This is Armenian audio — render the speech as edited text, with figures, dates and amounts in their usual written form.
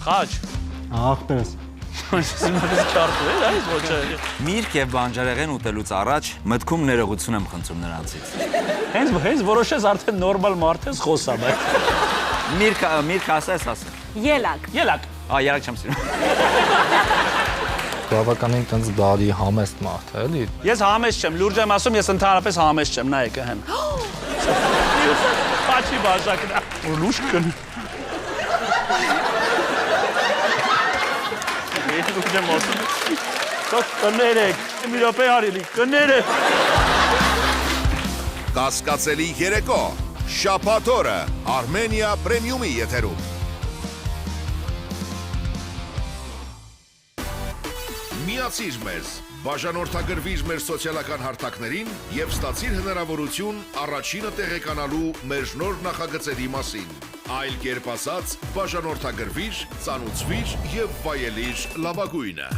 Խաչ։ Աղբերս։ Միրգ եւ բանջարեղեն ուտելուց առաջ մտքում ներողություն եմ խնդրում նրանցից։ Հենց որոշես արդեն նորմալ մարդ ես խոսամ։ Միրգ ասես։ Ելակ։ Ելակ։ Երակ չեմ սիրում։ Բավականին տենց բարի համեստ մարդ է, էլի։ Ես համեստ չեմ, լուրջ եմ ասում, ես ընդհանրապես համեստ չեմ, նայեք հեն։ Պաչի բաժակն է։ Լուշ կն։ Լուրջ եմ ասում։ Կներեք, մի րոպե արիլի, կներեք։ Կասկածելի երեկո, շաբաթ օրը Armenia Premium-ի եթերում։ Միացիր մեզ, բաժանորդագրվիր մեր սոցիալական հարթակներին եւ ստացիր հնարավորություն առաջինը տեղեկանալու մեր նոր նախագծերի մասին։ Այլ կերպ ասած, բաժանորդագրվիր, ծանուցվիր եւ վայելիր լավագույնը։